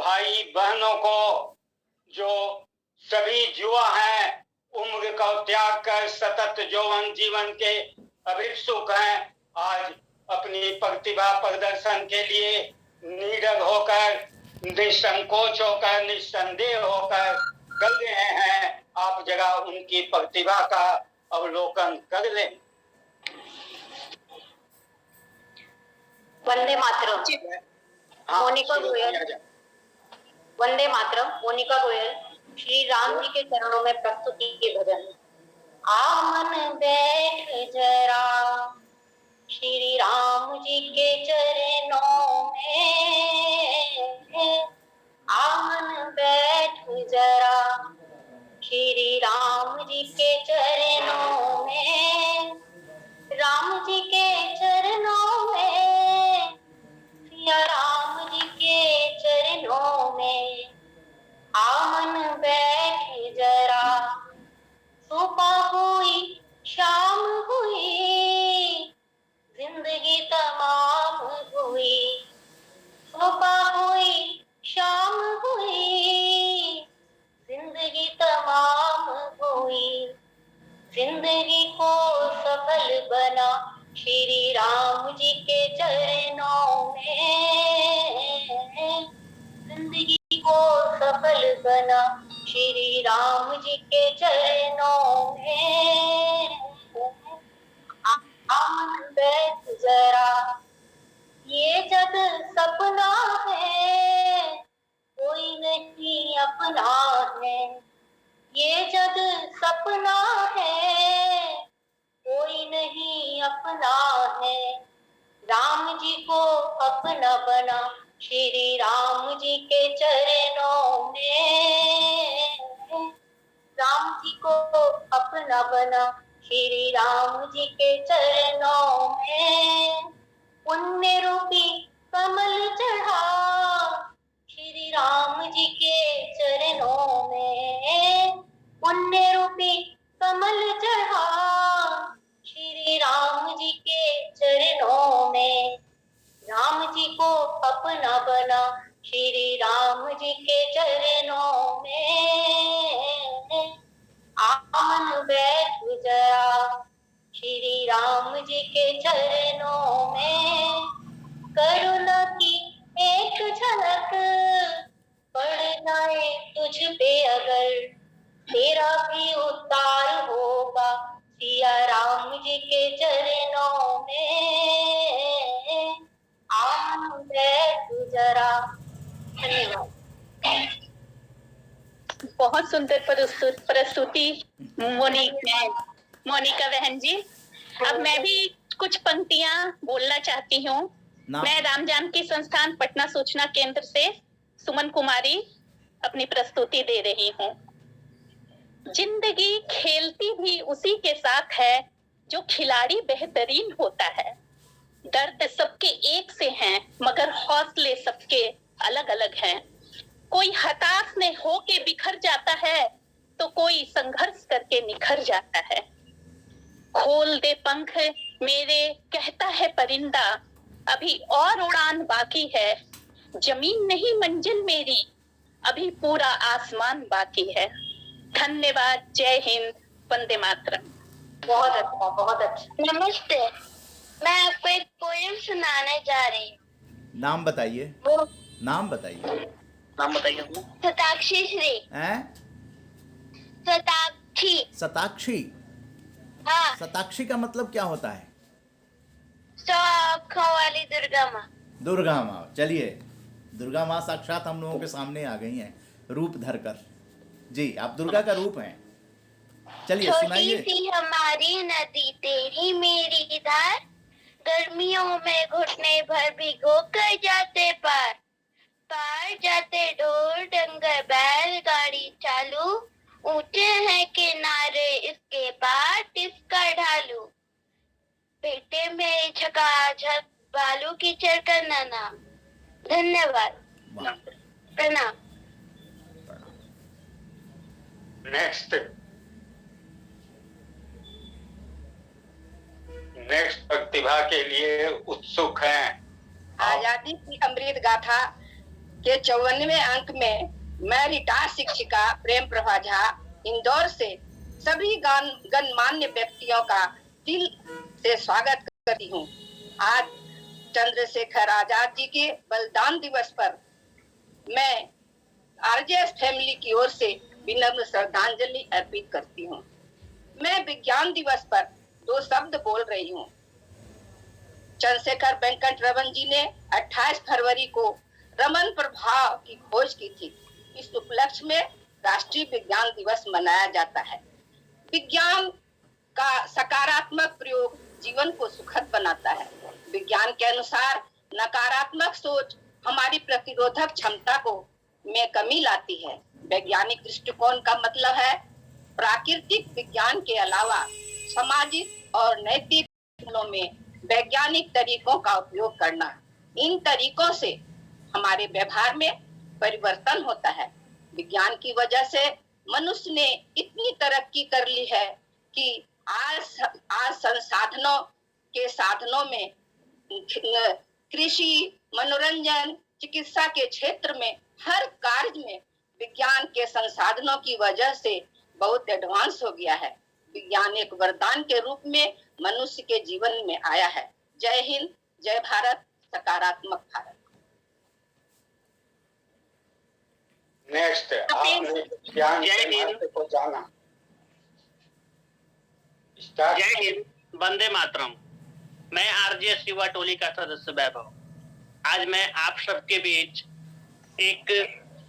भाई बहनों को, जो सभी युवा हैं, उम्र का त्याग कर सतत यौवन जीवन के अभिक्षुक हैं, आज अपनी प्रतिभा प्रदर्शन के लिए निडर होकर, निसंकोच होकर, निस्संदेह होकर कर रहे हैं। आप जरा उनकी प्रतिभा का अवलोकन कर लें। वंदे मातरम। मोनिका गोयल। वंदे मातरम। मोनिका गोयल श्री राम जी के चरणों में प्रस्तुति के भजन। आमन बैठ जरा श्री राम जी के चरणों में, आमन बैठ जरा श्री राम जी के चरणों में, राम जी के चरणों में, सिया राम जी के चरणों में, आमन बैठ जरा। सुबह हुई शाम हुई जिंदगी तमाम हुई, सुबह हुई शाम हुई जिंदगी तमाम हुई, जिंदगी को सफल बना श्री राम जी के चरणों में, जिंदगी को सफल बना श्री राम जी के चरणों में। आमन बैठ जरा, ये जग सपना है कोई नहीं अपना है, ये जग सपना है कोई नहीं अपना है, राम जी को अपना बना श्री राम जी के चरणों में, राम जी को अपना बना श्री राम जी के चरणों में। पुण्य रूपी कमल चढ़ा श्री राम जी के चरणों में, पुण्य रूपी कमल चढ़ा श्री राम जी के चरणों में, राम जी को अपना बना श्री राम जी के चरणों में। आमन बैठ जरा श्री राम जी के चरणों में, करुणा की एक झलक पड़ जाए तुझ पे अगर, तेरा भी उद्धार होगा सिया राम जी के चरणों में। आमन बैठ जरा। धन्यवाद। बहुत सुंदर प्रस्तुति मोनिका बहन जी। अब मैं भी कुछ पंक्तियां बोलना चाहती हूँ। मैं राम जानकी संस्थान पटना सूचना केंद्र से सुमन कुमारी अपनी प्रस्तुति दे रही हूँ। जिंदगी खेलती भी उसी के साथ है जो खिलाड़ी बेहतरीन होता है, दर्द सबके एक से हैं मगर हौसले सबके अलग अलग हैं, कोई हताश ने होके बिखर जाता है तो कोई संघर्ष करके निखर जाता है। खोल दे पंख मेरे कहता है परिंदा, अभी और उड़ान बाकी है, जमीन नहीं मंजिल मेरी, अभी पूरा आसमान बाकी है। धन्यवाद। जय हिंद। वंदे मातरम। बहुत अच्छा, बहुत अच्छा। नमस्ते, मैं आपको एक पोएम सुनाने जा रही हूँ। नाम बताइए। नाम बताइए। नाम बताइए। सताक्षी श्री। हैं? सताक्षी। सताक्षी। हाँ। सताक्षी का मतलब क्या होता है? 100 आँखों वाली दुर्गा माँ। दुर्गा माँ। चलिए, दुर्गा माँ साक्षात हम लोगों के सामने आ गई हैं रूप धरकर। जी, आप दुर्गा का रूप हैं। चलिए सुनाइए। छोटी सी हमारी नदी तेरी मेरी धार, गर्मियों में घुटने भर भिगो कर जाते पार, पार जाते ढोल डंगर बैलगाड़ी चालू, ऊंचे हैं किनारे इसके पार टिसका ढालू, बेटे मेरे झकाझक बालू की चरकना नाम। धन्यवाद। प्रणाम। नेक्स्ट प्रतिभा के लिए उत्सुक हैं। आजादी की अमृत गाथा के 54वें अंक में मैं रिटायर्ड शिक्षिका प्रेम प्रभा झा इंदौर से सभी गणमान्य व्यक्तियों का दिल से स्वागत करती हूँ। आज चंद्रशेखर आजाद जी के बलिदान दिवस पर मैं आरजेएस फैमिली की ओर से विनम्र श्रद्धांजलि अर्पित करती हूँ। मैं विज्ञान दिवस पर 2 शब्द बोल रही हूँ। चंद्रशेखर वेंकट रमन जी ने 28 फरवरी को रमन प्रभाव की खोज की थी। इस उपलक्ष्य में राष्ट्रीय विज्ञान दिवस मनाया जाता है। विज्ञान का सकारात्मक प्रयोग जीवन को सुखद बनाता है। विज्ञान के अनुसार नकारात्मक सोच हमारी प्रतिरोधक क्षमता को में कमी लाती है। वैज्ञानिक दृष्टिकोण का मतलब है प्राकृतिक विज्ञान के अलावा सामाजिक और नैतिक मामलों में वैज्ञानिक तरीकों का उपयोग करना। इन तरीकों से हमारे व्यवहार में परिवर्तन होता है। विज्ञान की वजह से मनुष्य ने इतनी तरक्की कर ली है कि आज संसाधनों के साधनों में कृषि, मनोरंजन, चिकित्सा के क्षेत्र में हर कार्य में विज्ञान के संसाधनों की वजह से बहुत एडवांस हो गया है। विज्ञान एक वरदान के रूप में मनुष्य के जीवन में आया है। जय हिंद, जय भारत, सकारात्मक भारत। नेक्स्ट आपने ज्ञान के महत्व को जाना। जय हिंद, वंदे मातरम। मैं आरजेएस युवा टोली का सदस्य वैभव। आज मैं आप सबके बीच एक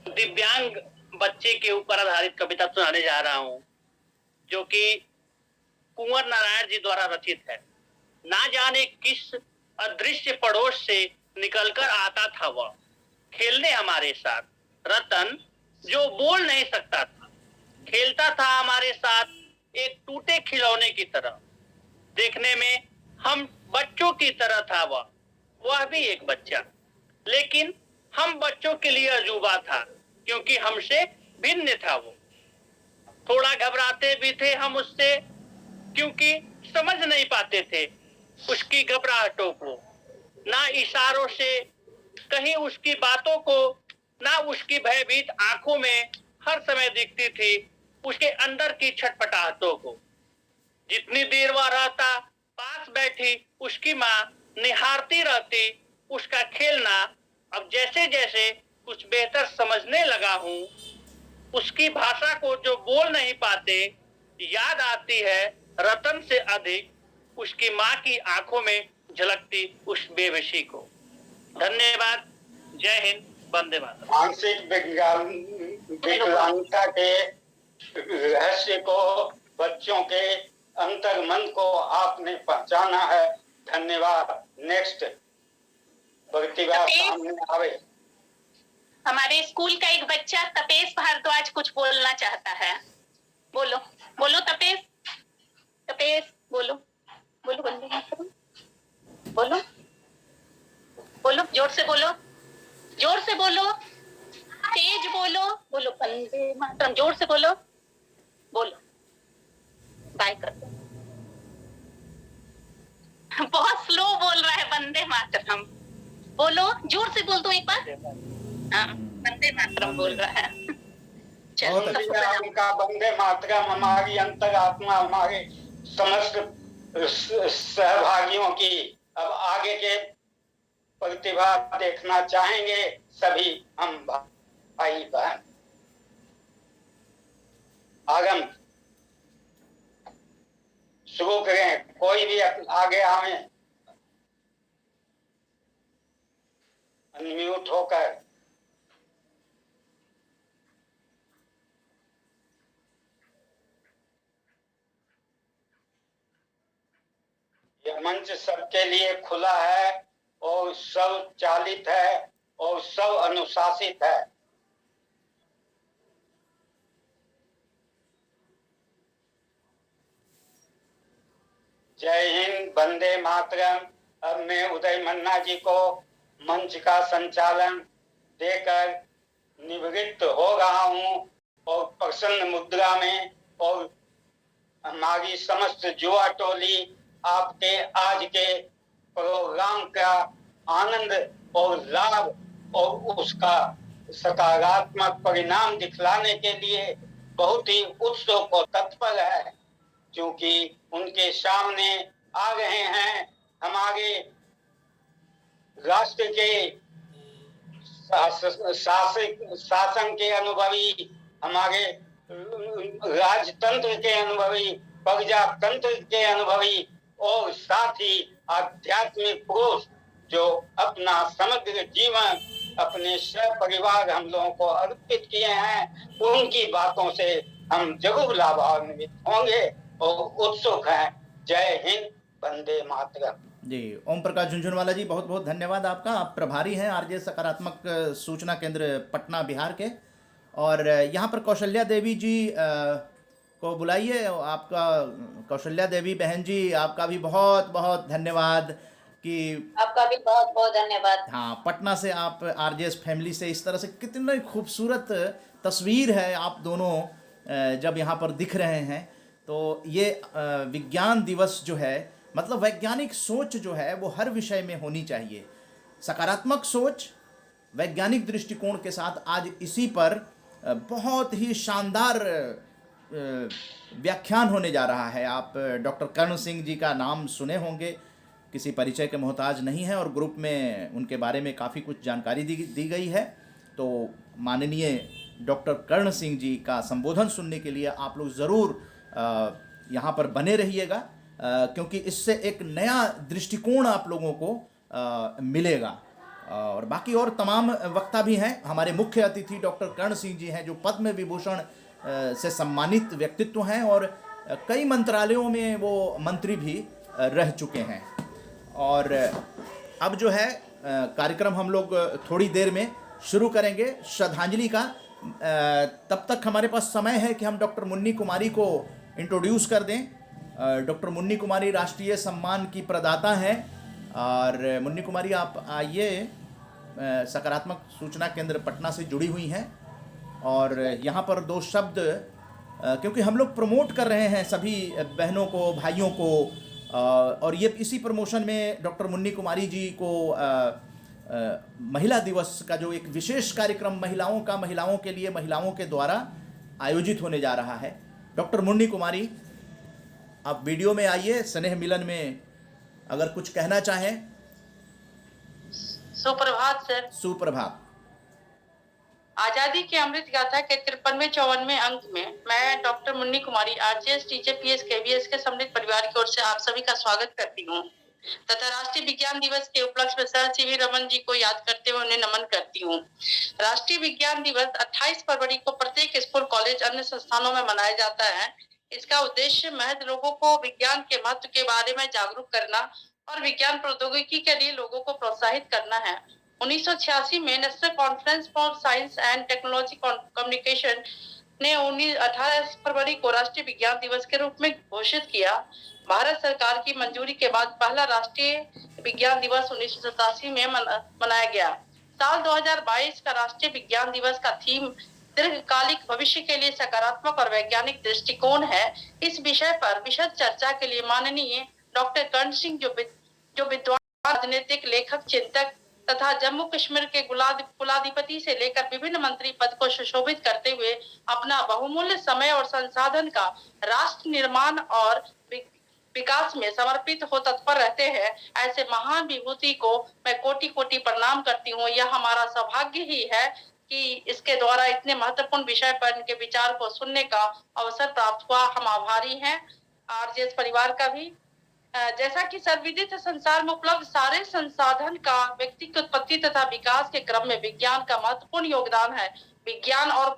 दिव्यांग बच्चे के ऊपर आधारित कविता सुनाने जा रहा हूँ, जो कि कुंवर नारायण जी द्वारा रचित है। ना जाने किस अदृश्य पड़ोस से निकलकर आता था वह, खेलने हमारे साथ। रतन जो बोल नहीं सकता था, खेलता था हमारे साथ एक टूटे खिलौने की तरह। देखने में हम बच्चों की तरह था वह भी एक बच्चा। लेकिन हम बच्चों के लिए अजूबा था, क्योंकि हमसे भिन्न था वो। थोड़ा घबराते भी थे हम उससे, क्योंकि समझ नहीं पाते थे उसकी घबराहटों को। ना इशारों से कहीं उसकी बातों को, ना उसकी भयभीत आंखों में हर समय दिखती थी उसके अंदर की छटपटाहटों को। जितनी देर वह रहता, पास बैठी उसकी माँ निहारती रहती उसका खेलना। अब जैसे जैसे कुछ बेहतर समझने लगा हूँ, उसकी भाषा को जो बोल नहीं पाते, याद आती है रतन से अधिक उसकी माँ की आंखों में झलकती उस बेबसी को। धन्यवाद। जय हिंद, वंदे मातरम। मानसिक विकलांगता के रहस्य को, बच्चों के अंतर्मन को आपने पहचाना है। धन्यवाद। नेक्स्ट प्रतिभा सामने आवे। हमारे स्कूल का एक बच्चा तपेश भारद्वाज कुछ बोलना चाहता है। बोलो बोलो तपेश, तपेश बोलो बोलो, वंदे मातरम बोलो बोलो, जोर से बोलो, जोर से बोलो, तेज बोलो, बोलो वंदे मातरम, जोर से बोलो, बोलो, बाय कर दो। बहुत स्लो बोल रहा है वंदे मातरम। बोलो, जोर से बोल दो एक बार। हाँ, वंदे मातरम बोल रहा है। उनका वंदे मातरम हमारी अंतरात्मा, हमारे समस्त सहभागियों की। अब आगे के प्रतिभा देखना चाहेंगे सभी हम भाई बहन। आगम शुरू करें, कोई भी आगे आवे अनम्यूट होकर। यह मंच सबके लिए खुला है और सब चालित है और सब अनुशासित है। जय हिंद, वंदे मातरम। अब मैं उदय मन्ना जी को मंच का संचालन देकर निवृत्त हो रहा हूं और प्रसन्न मुद्रा में, और हमारी समस्त युवा टोली आपके आज के प्रोग्राम का आनंद और लाभ और उसका सकारात्मक परिणाम दिखलाने के लिए बहुत ही उत्सुक और तत्पर है, क्योंकि उनके सामने आ रहे हैं हमारे राष्ट्र के शासन के अनुभवी, हमारे राजतंत्र के अनुभवी, प्रजातंत्र के अनुभवी और साथ ही आध्यात्मिक पुरुष जो अपना समग्र जीवन अपने परिवार हम लोगों को अर्पित किए हैं। उनकी बातों से हम जरूर लाभान्वित होंगे और उत्सुक हैं। जय हिंद, वंदे मातरम। जी, ओम प्रकाश झुंझुनवाला जी, बहुत बहुत धन्यवाद आपका। आप प्रभारी हैं आरजे सकारात्मक सूचना केंद्र पटना बिहार के, और यहाँ पर कौशल्या देवी जी को बुलाइए। आपका कौशल्या देवी बहन जी, आपका भी बहुत बहुत धन्यवाद कि आपका भी बहुत बहुत धन्यवाद। हाँ, पटना से आप आरजेएस फैमिली से इस तरह से कितनी खूबसूरत तस्वीर है आप दोनों जब यहाँ पर दिख रहे हैं। तो ये विज्ञान दिवस जो है, मतलब वैज्ञानिक सोच जो है वो हर विषय में होनी चाहिए। सकारात्मक सोच वैज्ञानिक दृष्टिकोण के साथ आज इसी पर बहुत ही शानदार व्याख्यान होने जा रहा है। आप डॉक्टर कर्ण सिंह जी का नाम सुने होंगे, किसी परिचय के मोहताज नहीं है, और ग्रुप में उनके बारे में काफ़ी कुछ जानकारी दी गई है। तो माननीय डॉक्टर कर्ण सिंह जी का संबोधन सुनने के लिए आप लोग ज़रूर यहाँ पर बने रहिएगा, क्योंकि इससे एक नया दृष्टिकोण आप लोगों को मिलेगा। और बाकी और तमाम वक्ता भी हैं। हमारे मुख्य अतिथि डॉक्टर कर्ण सिंह जी हैं, जो पद्म विभूषण से सम्मानित व्यक्तित्व हैं और कई मंत्रालयों में वो मंत्री भी रह चुके हैं। और अब जो है कार्यक्रम हम लोग थोड़ी देर में शुरू करेंगे श्रद्धांजलि का। तब तक हमारे पास समय है कि हम डॉक्टर मुन्नी कुमारी को इंट्रोड्यूस कर दें। डॉक्टर मुन्नी कुमारी राष्ट्रीय सम्मान की प्रदाता हैं। और मुन्नी कुमारी, आप आइए, सकारात्मक सूचना केंद्र पटना से जुड़ी हुई हैं, और यहाँ पर दो शब्द, क्योंकि हम लोग प्रमोट कर रहे हैं सभी बहनों को, भाइयों को, और ये इसी प्रमोशन में डॉक्टर मुन्नी कुमारी जी को महिला दिवस का जो एक विशेष कार्यक्रम महिलाओं के लिए, महिलाओं के द्वारा आयोजित होने जा रहा है। डॉक्टर मुन्नी कुमारी, आप वीडियो में आइए, स्नेह मिलन में अगर कुछ कहना चाहें। सुप्रभात सर। सुप्रभात। आजादी के अमृत गाथा के 53-54वें अंक में मैं डॉक्टर मुन्नी कुमारी आरजेएस टीचर पीएस केवीएस के सम्मिलित परिवार की ओर से आप सभी का स्वागत करती हूँ तथा राष्ट्रीय विज्ञान दिवस के उपलक्ष्य में सर सीवी रमन जी को याद करते हुए उन्हें नमन करती हूँ। राष्ट्रीय विज्ञान दिवस 28 फरवरी को प्रत्येक स्कूल, कॉलेज, अन्य संस्थानों में मनाया जाता है। इसका उद्देश्य महज लोगों को विज्ञान के महत्व के बारे में जागरूक करना और विज्ञान प्रौद्योगिकी के लिए लोगों को प्रोत्साहित करना है। 1986 में national conference for science and technology communication ने 18 फरवरी को राष्ट्रीय विज्ञान दिवस के रूप में घोषित किया। भारत सरकार की मंजूरी के बाद पहला राष्ट्रीय विज्ञान दिवस 1987 में मनाया गया। साल 2022 का राष्ट्रीय विज्ञान दिवस का थीम दीर्घकालिक भविष्य के लिए सकारात्मक और वैज्ञानिक दृष्टिकोण है। इस विषय पर विशद चर्चा के लिए माननीय डॉक्टर कर्ण सिंह, जो विद्वान, राजनीतिक, लेखक, चिंतक तथा जम्मू कश्मीर के कुलाधिपति से लेकर विभिन्न मंत्री पद को सुशोभित करते हुए अपना बहुमूल्य समय और संसाधन का राष्ट्र निर्माण और विकास में समर्पित हो तत्पर रहते हैं, ऐसे महान विभूति को मैं कोटि कोटि प्रणाम करती हूँ। यह हमारा सौभाग्य ही है कि इसके द्वारा इतने महत्वपूर्ण विषय पर इनके विचार को सुनने का अवसर प्राप्त हुआ। हम आभारी हैं आरजेएस परिवार का भी। जैसा कि सर्वविदित संसार में उपलब्ध सारे संसाधन का व्यक्ति की उत्पत्ति तथा विकास के क्रम में विज्ञान का महत्वपूर्ण योगदान है। विज्ञान और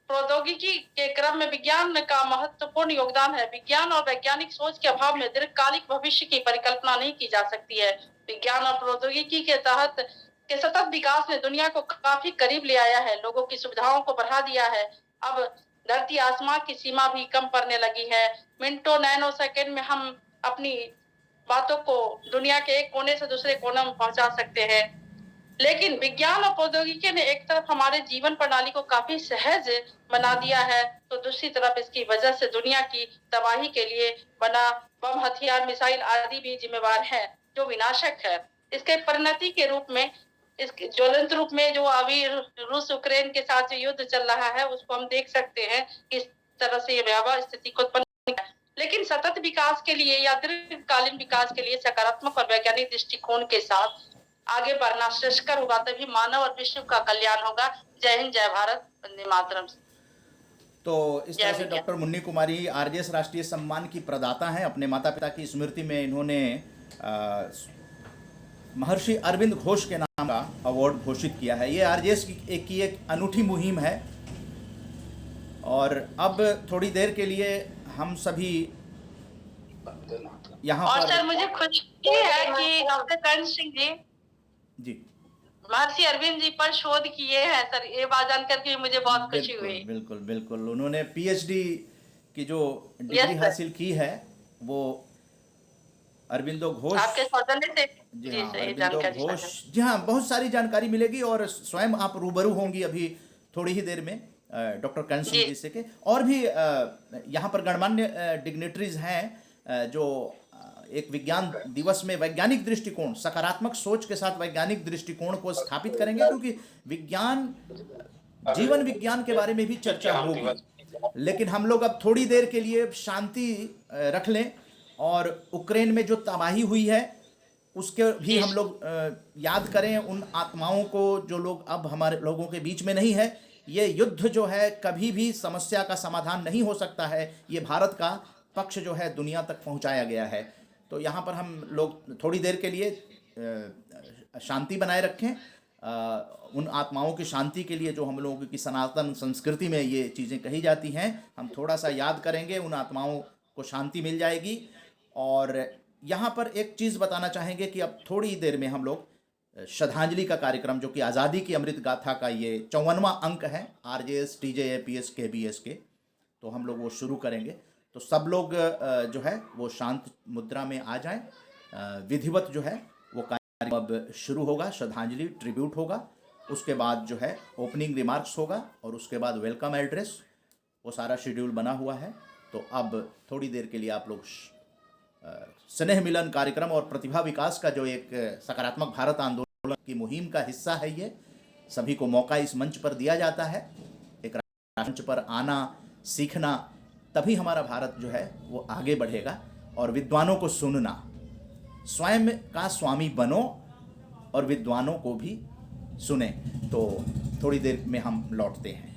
प्रौद्योगिकी के क्रम में विज्ञान का महत्वपूर्ण योगदान है। विज्ञान और वैज्ञानिक सोच के अभाव में दीर्घकालिक भविष्य की परिकल्पना नहीं की जा सकती है। विज्ञान और प्रौद्योगिकी के सतत विकास ने दुनिया को काफी करीब ले आया है, लोगों की सुविधाओं को बढ़ा दिया है। अब धरती आसमान की सीमा भी कम पड़ने लगी है। मिनटों, नैनो सेकंड में हम अपनी बातों को दुनिया के एक कोने से दूसरे कोने में पहुंचा सकते हैं। लेकिन विज्ञान और प्रौद्योगिकी ने एक तरफ हमारे जीवन प्रणाली को काफी सहज बना दिया है, तो दूसरी तरफ इसकी वजह से दुनिया की तबाही के लिए बना बम, हथियार, मिसाइल आदि भी जिम्मेवार है, जो विनाशक है। इसके परिणति के रूप में इस ज्वलंत रूप में जो अभी रूस यूक्रेन के साथ जो युद्ध चल रहा है उसको हम देख सकते हैं किस तरह से ये भयावह स्थिति को उत्पन्न है। लेकिन सतत विकास के लिए या दीर्घकालीन विकास के लिए सकारात्मक और वैज्ञानिक दृष्टिकोण के साथ आगे बढ़ना श्रेष्ठकर होगा, तभी मानव और विश्व का कल्याण होगा। जय हिंद, जय भारत, वंदे मातरम। तो इस तरह से डॉक्टर मुन्नी कुमारी आरजेएस राष्ट्रीय सम्मान की प्रदाता हैं। अपने माता पिता की स्मृति में इन्होंने महर्षि अरविंद घोष के नाम का अवार्ड घोषित किया है। ये आरजेएस की एक अनूठी मुहिम है। और अब थोड़ी देर के लिए हम सभी यहाँ और पर सर मुझे खुशी है कि डॉक्टर कर्ण सिंह जी महर्षि अरविंद जी पर शोध किए हैं सर। ये बात जानकर के मुझे बहुत खुशी हुई। बिल्कुल बिल्कुल। उन्होंने पीएचडी की जो डिग्री हासिल की है वो अरविंदो घोष आपके सौजन्य से। जी हाँ, अरविंदो घोष। जी हाँ, बहुत सारी जानकारी मिलेगी और स्वयं आप रूबरू होंगी अभी थोड़ी ही देर में डॉक्टर कर्ण सिंह जी से के। और भी यहाँ पर गणमान्य डिग्नेटरीज हैं जो एक विज्ञान दिवस में वैज्ञानिक दृष्टिकोण, सकारात्मक सोच के साथ वैज्ञानिक दृष्टिकोण को स्थापित करेंगे, क्योंकि विज्ञान, जीवन विज्ञान के बारे में भी चर्चा होगी। लेकिन हम लोग अब थोड़ी देर के लिए शांति रख लें और उक्रेन में जो तबाही हुई है उसके भी हम लोग याद करें, उन आत्माओं को जो लोग अब हमारे लोगों के बीच में नहीं है। ये युद्ध जो है कभी भी समस्या का समाधान नहीं हो सकता है। ये भारत का पक्ष जो है दुनिया तक पहुंचाया गया है। तो यहाँ पर हम लोग थोड़ी देर के लिए शांति बनाए रखें, उन आत्माओं की शांति के लिए जो हम लोगों की सनातन संस्कृति में ये चीज़ें कही जाती हैं। हम थोड़ा सा याद करेंगे, उन आत्माओं को शांति मिल जाएगी। और यहाँ पर एक चीज़ बताना चाहेंगे कि अब थोड़ी देर में हम लोग श्रद्धांजलि का कार्यक्रम, जो कि आज़ादी की अमृत गाथा का ये 54वां अंक है आरजेएस टीजे पीएस केबीएस के, तो हम लोग वो शुरू करेंगे। तो सब लोग जो है वो शांत मुद्रा में आ जाएं। विधिवत जो है वो कार्यक्रम अब शुरू होगा, श्रद्धांजलि ट्रिब्यूट होगा, उसके बाद जो है ओपनिंग रिमार्क्स होगा और उसके बाद वेलकम एड्रेस, वो सारा शेड्यूल बना हुआ है। तो अब थोड़ी देर के लिए आप लोग स्नेह मिलन कार्यक्रम और प्रतिभा विकास का जो एक सकारात्मक भारत आंदोलन की मुहिम का हिस्सा है, ये सभी को मौका इस मंच पर दिया जाता है। एक मंच पर आना, सीखना, तभी हमारा भारत जो है वो आगे बढ़ेगा। और विद्वानों को सुनना, स्वयं का स्वामी बनो और विद्वानों को भी सुने। तो थोड़ी देर में हम लौटते हैं।